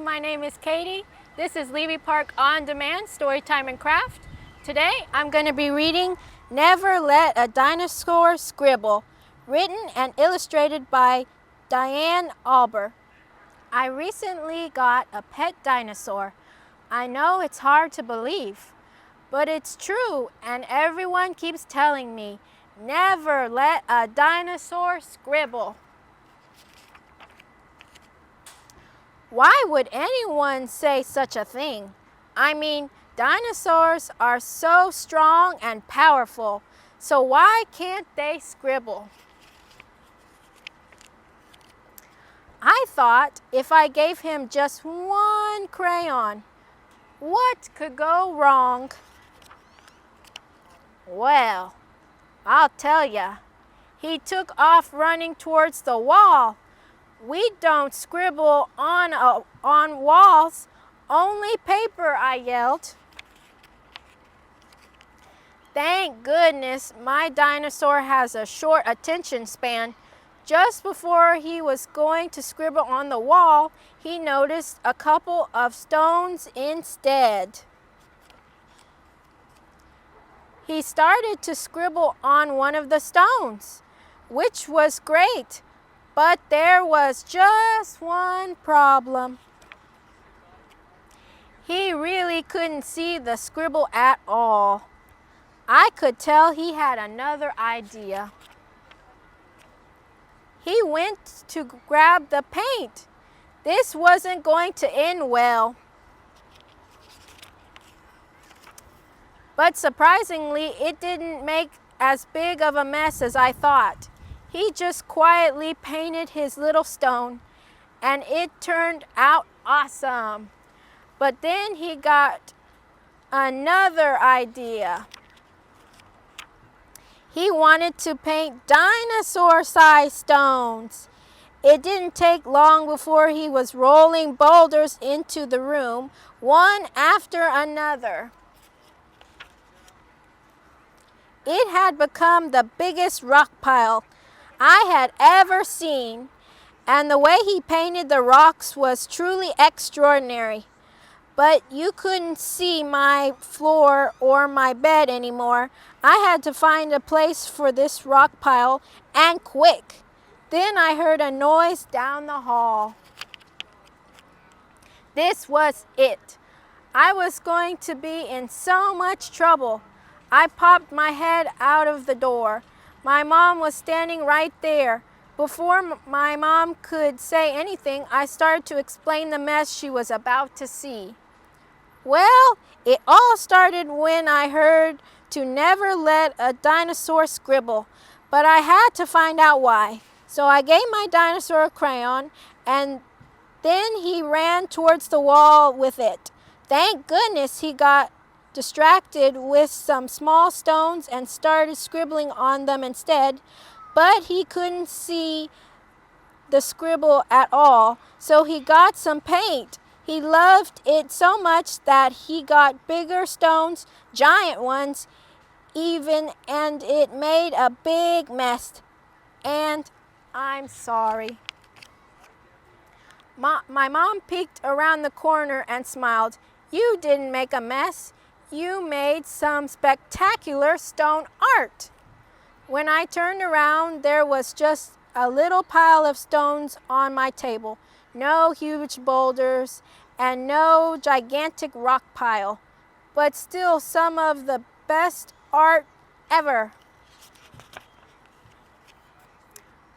my name is Katie. This is Levy Park On Demand, Storytime and Craft. Today I'm going to be reading Never Let a Dinosaur Scribble, written and illustrated by Diane Alber. I recently got a pet dinosaur. I know it's hard to believe, but it's true, and everyone keeps telling me, never let a dinosaur scribble. Why would anyone say such a thing? I mean, dinosaurs are so strong and powerful, so why can't they scribble? I thought if I gave him just one crayon, what could go wrong? Well, I'll tell ya. He took off running towards the wall. We don't scribble on walls, only paper, I yelled. Thank goodness my dinosaur has a short attention span. Just before he was going to scribble on the wall, he noticed a couple of stones instead. He started to scribble on one of the stones, which was great. But there was just one problem. He really couldn't see the scribble at all. I could tell he had another idea. He went to grab the paint. This wasn't going to end well. But surprisingly, it didn't make as big of a mess as I thought. He just quietly painted his little stone, and it turned out awesome. But then he got another idea. He wanted to paint dinosaur-sized stones. It didn't take long before he was rolling boulders into the room, one after another. It had become the biggest rock pile I had ever seen, and the way he painted the rocks was truly extraordinary. But you couldn't see my floor or my bed anymore. I had to find a place for this rock pile, and quick. Then I heard a noise down the hall. This was it. I was going to be in so much trouble. I popped my head out of the door. My mom was standing right there. Before my mom could say anything, I started to explain the mess she was about to see. Well, it all started when I heard to never let a dinosaur scribble, but I had to find out why. So I gave my dinosaur a crayon, and then he ran towards the wall with it. Thank goodness he got distracted with some small stones and started scribbling on them instead, but he couldn't see the scribble at all, so he got some paint. He loved it so much that he got bigger stones, giant ones even, and it made a big mess. And I'm sorry. My mom peeked around the corner and smiled. You didn't make a mess. You made some spectacular stone art. When I turned around, there was just a little pile of stones on my table. No huge boulders and no gigantic rock pile, but still some of the best art ever.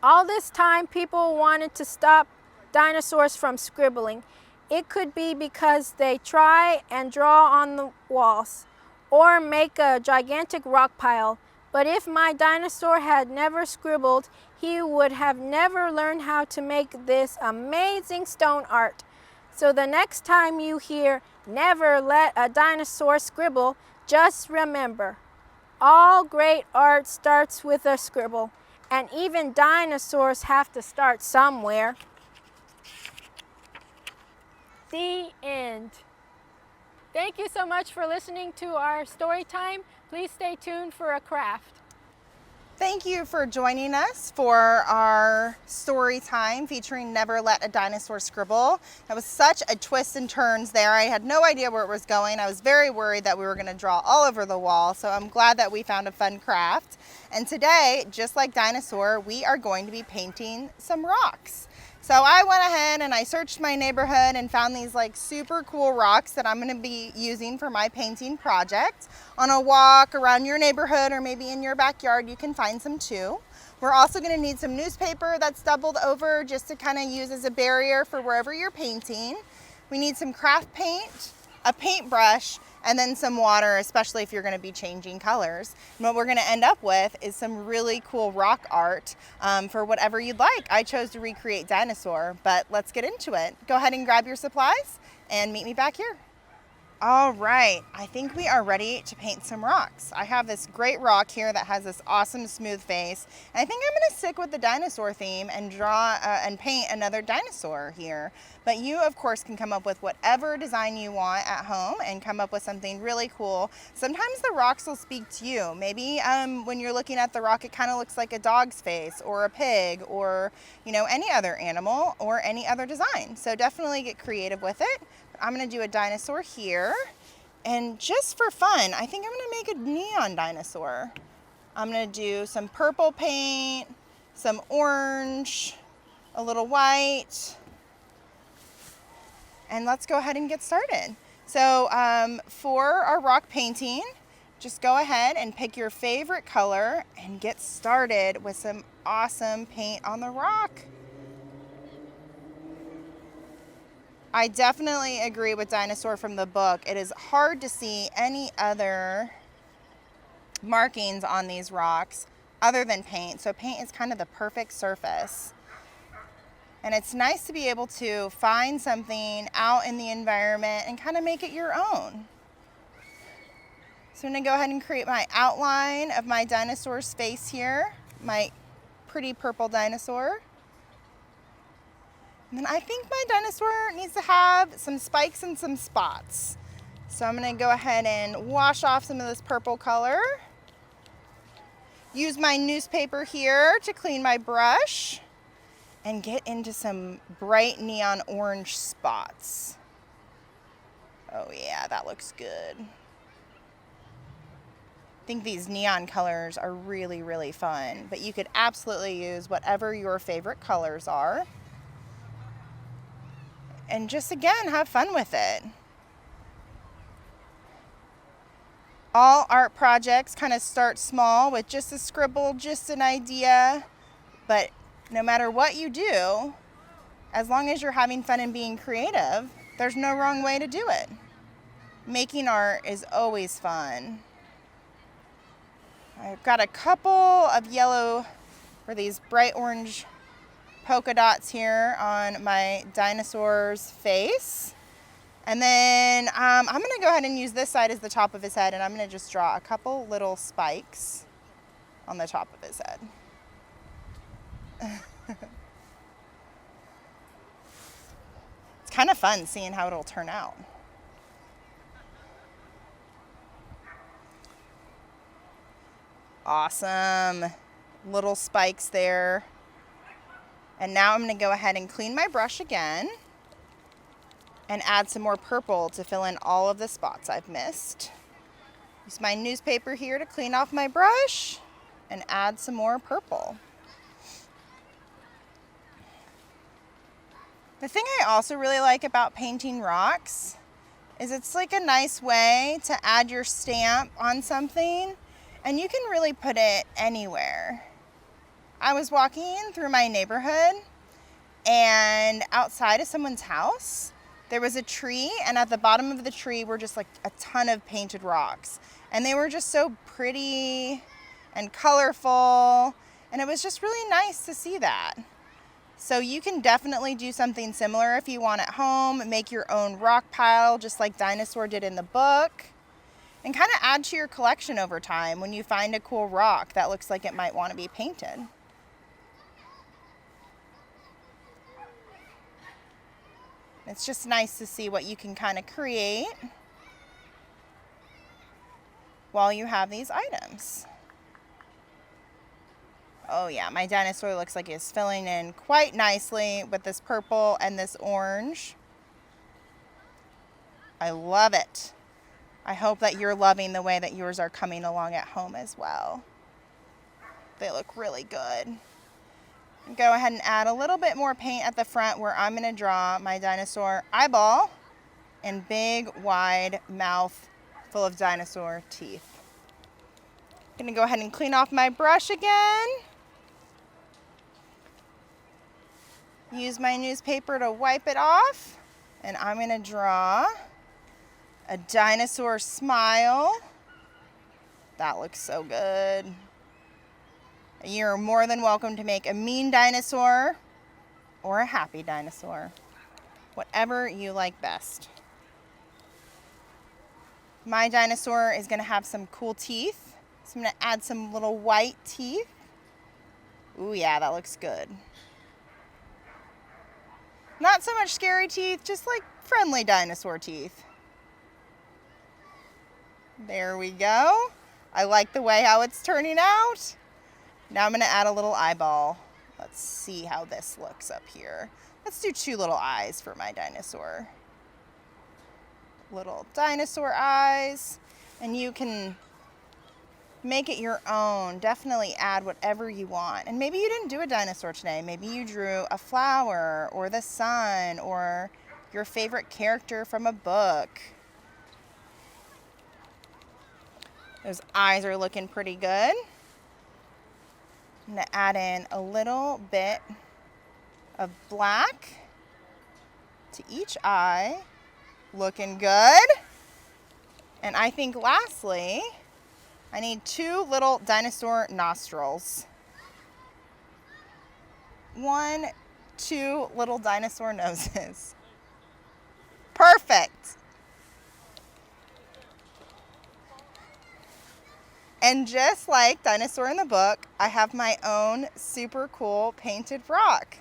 All this time, people wanted to stop dinosaurs from scribbling. It could be because they try and draw on the walls or make a gigantic rock pile. But if my dinosaur had never scribbled, he would have never learned how to make this amazing stone art. So the next time you hear, never let a dinosaur scribble, just remember, all great art starts with a scribble, and even dinosaurs have to start somewhere. The end. Thank you so much for listening to our story time. Please stay tuned for a craft. Thank you for joining us for our story time featuring Never Let a Dinosaur Scribble. That was such a twist and turns there. I had no idea where it was going. I was very worried that we were going to draw all over the wall, so I'm glad that we found a fun craft. And today, just like Dinosaur, we are going to be painting some rocks. So I went ahead and I searched my neighborhood and found these like super cool rocks that I'm going to be using for my painting project. On a walk around your neighborhood or maybe in your backyard, you can find some too. We're also going to need some newspaper that's doubled over just to kind of use as a barrier for wherever you're painting. We need some craft paint, a paintbrush, and then some water, especially if you're going to be changing colors. And what we're going to end up with is some really cool rock art for whatever you'd like. I chose to recreate Dinosaur, but let's get into it. Go ahead and grab your supplies and meet me back here. All right, I think we are ready to paint some rocks. I have this great rock here that has this awesome smooth face. And I think I'm gonna stick with the dinosaur theme and draw and paint another dinosaur here. But you, of course, can come up with whatever design you want at home and come up with something really cool. Sometimes the rocks will speak to you. Maybe when you're looking at the rock, it kind of looks like a dog's face or a pig or, you know, any other animal or any other design. So definitely get creative with it. I'm gonna do a dinosaur here. And just for fun, I think I'm gonna make a neon dinosaur. I'm gonna do some purple paint, some orange, a little white, and let's go ahead and get started. So for our rock painting, just go ahead and pick your favorite color and get started with some awesome paint on the rock. I definitely agree with Dinosaur from the book. It is hard to see any other markings on these rocks other than paint. So paint is kind of the perfect surface. And it's nice to be able to find something out in the environment and kind of make it your own. So I'm gonna go ahead and create my outline of my dinosaur's face here, my pretty purple dinosaur. And then I think my dinosaur needs to have some spikes and some spots. So I'm gonna go ahead and wash off some of this purple color. Use my newspaper here to clean my brush and get into some bright neon orange spots. Oh yeah, that looks good. I think these neon colors are really, really fun, but you could absolutely use whatever your favorite colors are. And just again, have fun with it. All art projects kind of start small with just a scribble, just an idea, but no matter what you do, as long as you're having fun and being creative, there's no wrong way to do it. Making art is always fun. I've got a couple of yellow or these bright orange polka dots here on my dinosaur's face. And then I'm gonna go ahead and use this side as the top of his head, and I'm gonna just draw a couple little spikes on the top of his head. It's kind of fun seeing how it'll turn out. Awesome, little spikes there. And now I'm gonna go ahead and clean my brush again and add some more purple to fill in all of the spots I've missed. Use my newspaper here to clean off my brush and add some more purple. The thing I also really like about painting rocks is it's like a nice way to add your stamp on something, and you can really put it anywhere. I was walking through my neighborhood, and outside of someone's house, there was a tree, and at the bottom of the tree were just like a ton of painted rocks. And they were just so pretty and colorful, and it was just really nice to see that. So you can definitely do something similar if you want at home. Make your own rock pile, just like Dinosaur did in the book, and kind of add to your collection over time when you find a cool rock that looks like it might want to be painted. It's just nice to see what you can kind of create while you have these items. Oh yeah, my dinosaur looks like it's filling in quite nicely with this purple and this orange. I love it. I hope that you're loving the way that yours are coming along at home as well. They look really good. Go ahead and add a little bit more paint at the front where I'm going to draw my dinosaur eyeball and big wide mouth full of dinosaur teeth. I'm going to go ahead and clean off my brush again. Use my newspaper to wipe it off. And I'm going to draw a dinosaur smile. That looks so good. You're more than welcome to make a mean dinosaur or a happy dinosaur. Whatever you like best. My dinosaur is going to have some cool teeth. So I'm going to add some little white teeth. Ooh, yeah, that looks good. Not so much scary teeth, just like friendly dinosaur teeth. There we go. I like the way how it's turning out. Now I'm going to add a little eyeball. Let's see how this looks up here. Let's do 2 little eyes for my dinosaur. Little dinosaur eyes. And you can make it your own. Definitely add whatever you want. And maybe you didn't do a dinosaur today. Maybe you drew a flower or the sun or your favorite character from a book. Those eyes are looking pretty good. I'm going to add in a little bit of black to each eye. Looking good. And I think lastly, I need 2 little dinosaur nostrils. 1, 2 little dinosaur noses. Perfect. And just like Dinosaur in the book, I have my own super cool painted rock.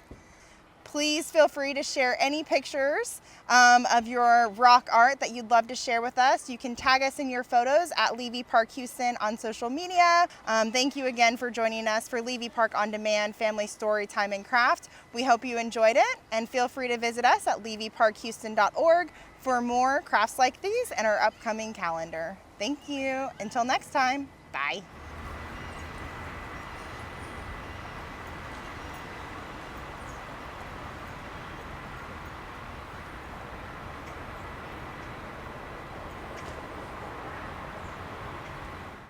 Please feel free to share any pictures of your rock art that you'd love to share with us. You can tag us in your photos at Levy Park Houston on social media. Thank you again for joining us for Levy Park On Demand Family Story Time and Craft. We hope you enjoyed it, and feel free to visit us at levyparkhouston.org for more crafts like these and our upcoming calendar. Thank you. Until next time. Bye.